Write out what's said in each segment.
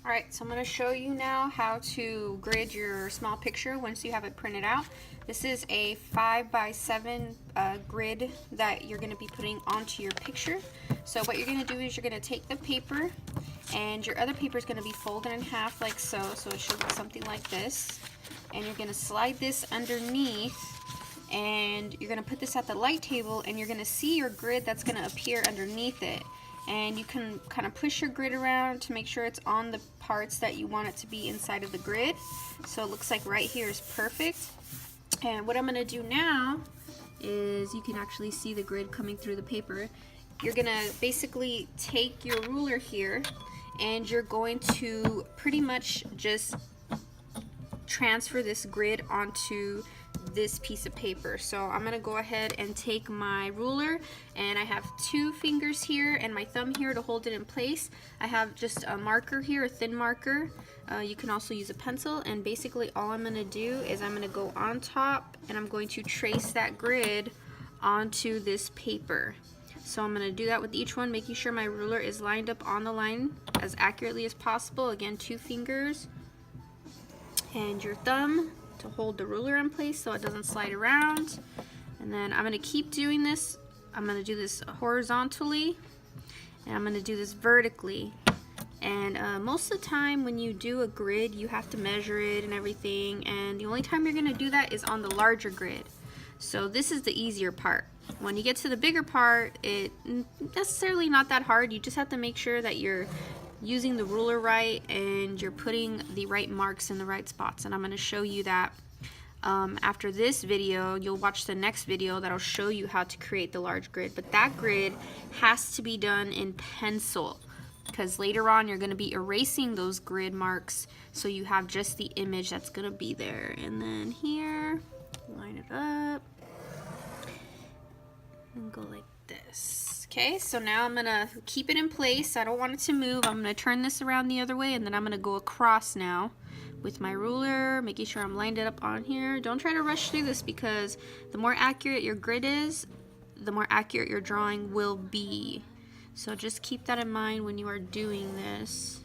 Alright, so I'm going to show you now how to grid your small picture once you have it printed out. This is a 5 by 7 grid that you're going to be putting onto your picture. So what you're going to do is you're going to take the paper, and your other paper is going to be folded in half like so, so it should look something like this. And you're going to slide this underneath, and you're going to put this at the light table, and you're going to see your grid that's going to appear underneath it. And you can kind of push your grid around to make sure it's on the parts that you want it to be inside of the grid. So it looks like right here is perfect. And what I'm going to do now is, you can actually see the grid coming through the paper. You're going to basically take your ruler here, and you're going to pretty much just transfer this grid onto this piece of paper. So I'm gonna go ahead and take my ruler, and I have 2 fingers here and my thumb here to hold it in place. I have just a marker here, a thin marker. You can also use a pencil, and basically all I'm gonna do is I'm gonna go on top, and I'm going to trace that grid onto this paper. So I'm gonna do that with each one, making sure my ruler is lined up on the line as accurately as possible. Again, 2 fingers and your thumb to hold the ruler in place so it doesn't slide around. And then I'm going to keep doing this. I'm going to do this horizontally, and I'm going to do this vertically. And most of the time when you do a grid, you have to measure it and everything, and the only time you're going to do that is on the larger grid. So this is the easier part. When you get to the bigger part, it's necessarily not that hard. You just have to make sure that you're using the ruler right and you're putting the right marks in the right spots, and I'm going to show you that after this video. You'll watch the next video that'll show you how to create the large grid, but that grid has to be done in pencil, because later on you're going to be erasing those grid marks, so you have just the image that's going to be there. And then here, line it up and go like this. Okay, so now I'm gonna keep it in place. I don't want it to move. I'm gonna turn this around the other way, and then I'm gonna go across now with my ruler, making sure I'm lined it up on here. Don't try to rush through this, because the more accurate your grid is, the more accurate your drawing will be. So just keep that in mind when you are doing this.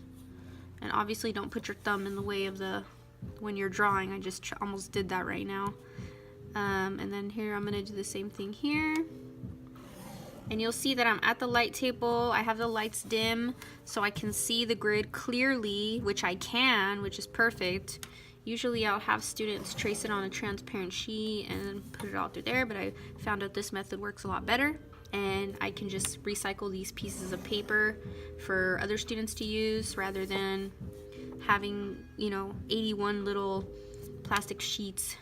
And obviously don't put your thumb in the way of when you're drawing. I just almost did that right now. And then here I'm gonna do the same thing here. And you'll see that I'm at the light table. I have the lights dim so I can see the grid clearly, which I can, which is perfect. Usually I'll have students trace it on a transparent sheet and put it all through there, but I found out this method works a lot better, and I can just recycle these pieces of paper for other students to use rather than having, 81 little plastic sheets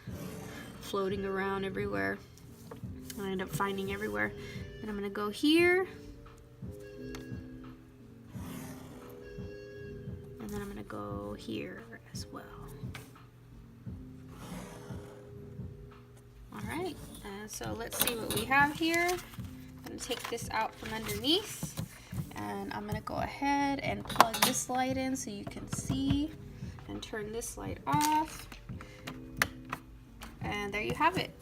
floating around everywhere. I end up finding everywhere. And I'm gonna go here, and then I'm gonna go here as well. Alright, and so let's see what we have here. I'm gonna take this out from underneath, and I'm gonna go ahead and plug this light in so you can see, and turn this light off. And there you have it.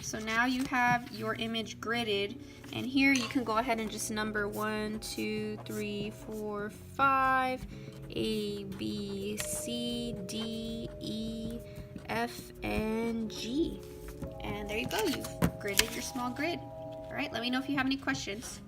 So now you have your image gridded, and here you can go ahead and just number 1, 2, 3, 4, 5, A, B, C, D, E, F, and G. And there you go, you've gridded your small grid. Alright, let me know if you have any questions.